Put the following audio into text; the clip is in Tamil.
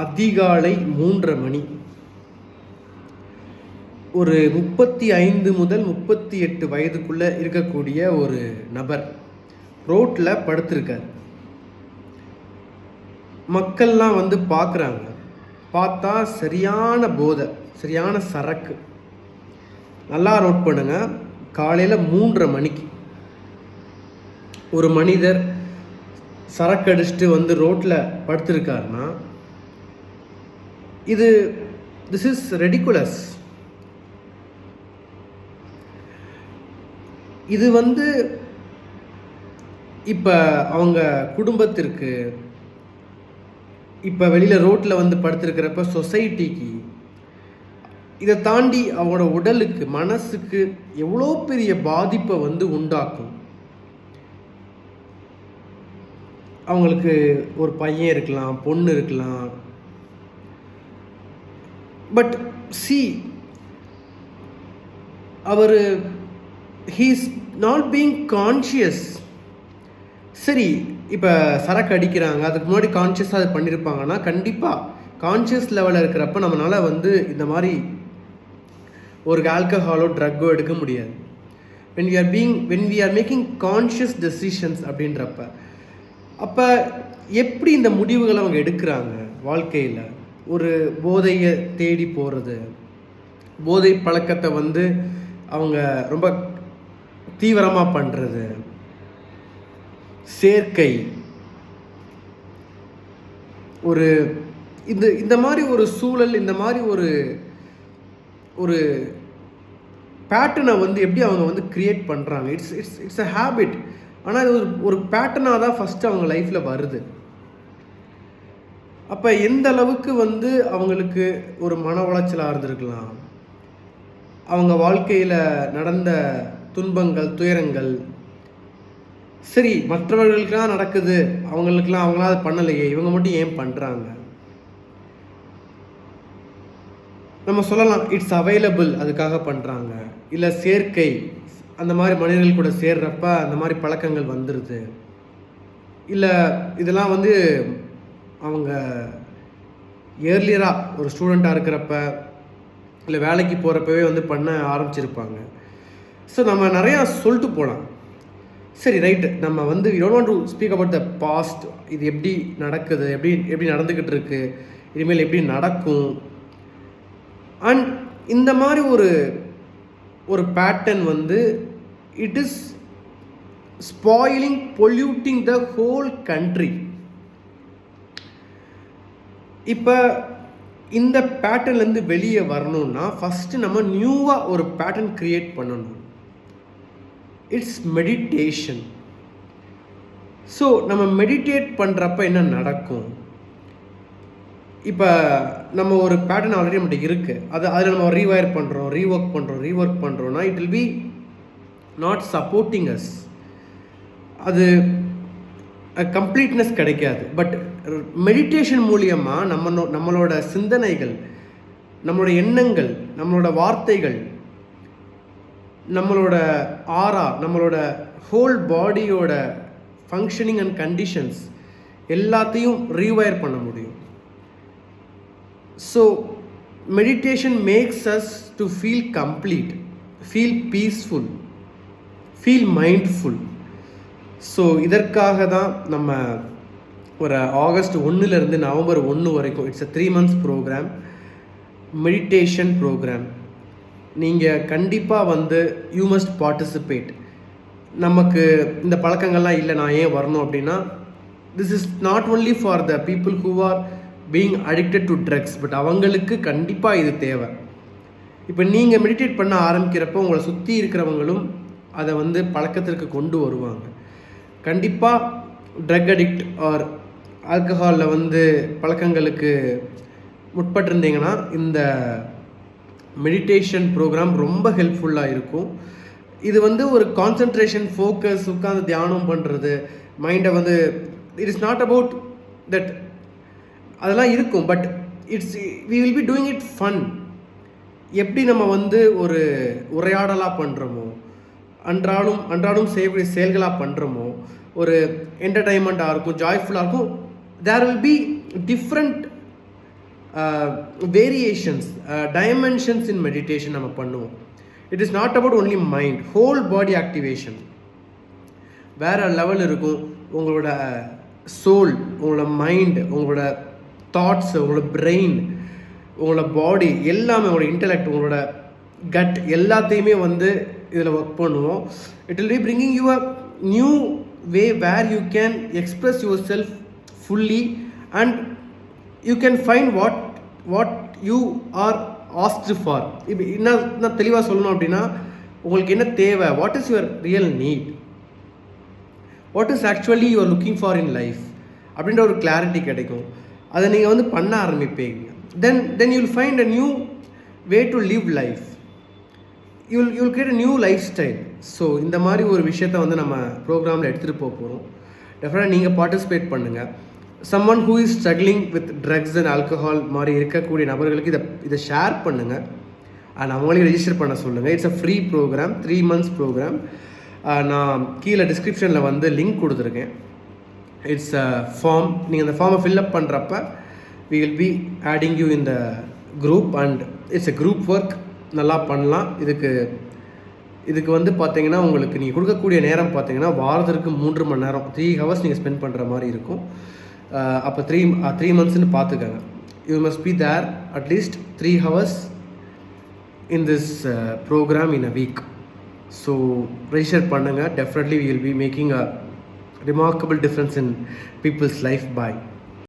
அதிகாலை 3:30 மணி. ஒரு 35 முதல் 38 வயதுக்குள்ள இருக்கக்கூடிய ஒரு நபர் ரோட்ல படுத்திருக்கார். மக்கள்லாம் பார்க்குறாங்க. பார்த்தா சரியான போதை, சரியான சரக்கு. நல்லா நோட் பண்ணுங்க. காலையில் 3:30 மணிக்கு ஒரு மனிதர் சரக்கு அடிச்சுட்டு ரோட்டில் படுத்திருக்காருன்னா திஸ் இஸ் ரெடிகுலஸ். இது இப்போ அவங்க குடும்பத்திற்கு, இப்போ வெளியில் ரோட்டில் படுத்திருக்கிறப்ப சொசைட்டிக்கு, இதை தாண்டி அவங்களோட உடலுக்கு, மனசுக்கு எவ்வளோ பெரிய பாதிப்பை உண்டாக்கும். அவங்களுக்கு ஒரு பையன் இருக்கலாம், பொண்ணு இருக்கலாம். பட் அவர் ஹீஸ் நாட் பீங் கான்ஷியஸ். சரி, இப்போ சரக்கு அடிக்கிறாங்க, அதுக்கு முன்னாடி கான்ஷியஸாக அது பண்ணியிருப்பாங்கன்னா கண்டிப்பாக கான்ஷியஸ் லெவலில் இருக்கிறப்ப நம்மளால் இந்த மாதிரி ஒரு ஆல்கஹாலோ ட்ரக்கோ எடுக்க முடியாது. when we are making conscious decisions அப்படின்றப்ப அப்போ எப்படி இந்த முடிவுகளை அவங்க எடுக்கிறாங்க வாழ்க்கையில்? ஒரு போதையை தேடி போகிறது, போதை பழக்கத்தை அவங்க ரொம்ப தீவிரமாக பண்ணுறது, சேர்க்கை, ஒரு இந்த மாதிரி ஒரு சூழல், இந்த மாதிரி ஒரு பேட்டர்னை எப்படி அவங்க கிரியேட் பண்ணுறாங்க. It's a habit. ஆனால் இது ஒரு பேட்டர்னாக தான் ஃபஸ்ட்டு அவங்க லைஃப்பில் வருது. அப்போ எந்த அளவுக்கு அவங்களுக்கு ஒரு மன உளைச்சலாக இருந்திருக்கலாம், அவங்க வாழ்க்கையில் நடந்த துன்பங்கள், துயரங்கள். சரி, மற்றவர்களுக்கெல்லாம் நடக்குது, அவங்களாம் அதை பண்ணலையே, இவங்க மட்டும் ஏன் பண்ணுறாங்க? நம்ம சொல்லலாம் இட்ஸ் அவைலபிள், அதுக்காக பண்ணுறாங்க. இல்லை சேர்க்கை, அந்த மாதிரி மனிதர்கள் கூட சேர்றப்ப அந்த மாதிரி பழக்கங்கள் வந்துடுது. இல்லை இதெல்லாம் அவங்க ஏர்லியராக ஒரு ஸ்டூடெண்ட்டாக இருக்கிறப்ப, இல்லை வேலைக்கு போகிறப்பவே பண்ண ஆரம்பிச்சிருப்பாங்க. ஸோ நம்ம நிறையா சொல்லிட்டு போகலாம். சரி, ரைட்டு, நம்ம we don't want to speak about the past. இது எப்படி நடக்குது, எப்படி நடந்துக்கிட்டு இருக்கு, இனிமேல் எப்படி நடக்கும். அண்ட் இந்த மாதிரி ஒரு pattern it is spoiling, polluting the whole country. இப்போ இந்த பேட்டர்ன்லேருந்து வெளியே வரணும்னா ஃபஸ்ட்டு நம்ம நியூவாக ஒரு பேட்டர்ன் க்ரியேட் பண்ணணும். It's meditation. ஸோ நம்ம மெடிடேட் பண்ணுறப்ப என்ன நடக்கும்? இப்போ நம்ம ஒரு பேட்டர்ன் ஆல்ரெடி நம்மகிட்ட இருக்குது, அதில் நம்ம ரீவயர் பண்ணுறோம், ரீஒர்க் பண்ணுறோன்னா it will B not supporting us. அது கம்ப்ளீட்னஸ் கிடைக்காது. பட் மெடிடேஷன் மூலியமாக நம்மளோட சிந்தனைகள், நம்மளோட எண்ணங்கள், நம்மளோட வார்த்தைகள், நம்மளோட ஆரா, நம்மளோட ஹோல் பாடியோட ஃபங்க்ஷனிங் அண்ட் கண்டிஷன்ஸ் எல்லாத்தையும் ரீவயர் பண்ண முடியும். So meditation makes us to feel complete, feel peaceful, feel mindful. So இதற்காக தான் நம்ம ஒரு ஆகஸ்ட் 1 நவம்பர் 1 வரைக்கும் it's a 3 months program, meditation program. நீங்கள் கண்டிப்பாக யூ மஸ்ட் பார்ட்டிசிபேட். நமக்கு இந்த பழக்கங்கள்லாம் இல்லை, நான் ஏன் வரணும் அப்படின்னா, this is not only for the people who are being addicted to drugs, but அவங்களுக்கு கண்டிப்பாக இது தேவை. இப்போ நீங்கள் மெடிடேட் பண்ண ஆரம்பிக்கிறப்போ உங்களை சுற்றி இருக்கிறவங்களும் அதை பழக்கத்திற்கு கொண்டு வருவாங்க. கண்டிப்பாக ட்ரக் அடிக்ட் ஆர் ஆல்கஹாலில் பழக்கங்களுக்கு முற்பட்டிருந்தீங்கன்னா இந்த மெடிடேஷன் ப்ரோக்ராம் ரொம்ப ஹெல்ப்ஃபுல்லாக இருக்கும். இது ஒரு கான்சன்ட்ரேஷன், ஃபோக்கஸ், உட்காந்து தியானம் பண்ணுறது, மைண்டை it is not about that. அதெல்லாம் இருக்கும், but we will be doing it fun. எப்படி நம்ம ஒரு உரையாடலாக பண்ணுறோமோ, அன்றாடம் செய்யக்கூடிய செயல்களாக பண்ணுறோமோ, ஒரு என்டர்டைன்மெண்ட்டாக இருக்கும், ஜாய்ஃபுல்லாக இருக்கும். There will be different variations, dimensions in meditation நம்ம பண்ணுவோம். It is not about only mind, whole body activation வேறு லெவல் இருக்கும். உங்களோட சோல், உங்களோட மைண்ட், உங்களோட தாட்ஸ், உங்களோட பிரெயின், உங்களோட பாடி எல்லாமே, உங்களோட இன்டெலெக்ட், உங்களோட கட் எல்லாத்தையுமே வந்து இதில் ஒர்க் பண்ணுவோம். It will be bringing you a new way where you can express yourself fully and you can find what you are asked for. இப்போ என்ன தெளிவாக சொல்லணும் அப்படின்னா, உங்களுக்கு என்ன தேவை, what is your real need, what is actually you are looking for in life அப்படின்ற ஒரு கிளாரிட்டி கிடைக்கும். அதை நீங்கள் வந்து பண்ண ஆரம்பிப்பீங்க. Then you will find a new way to live life. You'll create a new life style. So இந்த மாதிரி ஒரு விஷயத்த வந்து நம்ம ப்ரோக்ராமில் எடுத்துகிட்டு போக போகிறோம். டெஃபினட்டாக நீங்கள் பார்ட்டிசிபேட் பண்ணுங்கள். Someone who is struggling with drugs and alcohol மாதிரி இருக்கக்கூடிய நபர்களுக்கு இதை ஷேர் பண்ணுங்கள் அண்ட் அவங்களையும் ரெஜிஸ்டர் பண்ண சொல்லுங்கள். It's a free program, 3 months program. நான் கீழே டிஸ்கிரிப்ஷனில் வந்து லிங்க் கொடுத்துருக்கேன். It's a form. நீங்கள் அந்த ஃபார்மை ஃபில்அப் பண்ணுறப்ப we will be adding you in the group and it's a group work. நல்லா பண்ணலாம். இதுக்கு வந்து பார்த்தீங்கன்னா உங்களுக்கு நீங்கள் கொடுக்கக்கூடிய நேரம் பார்த்தீங்கன்னா வாரத்திற்கு 3 மணி நேரம், 3 hours நீங்கள் ஸ்பெண்ட் பண்ணுற மாதிரி இருக்கும். அப்போ 3 monthsன்னு பார்த்துக்கங்க. You must be there at least 3 hours in this program in a week. So register பண்ணுங்க. Definitely we will be making a remarkable difference in people's life. Bye.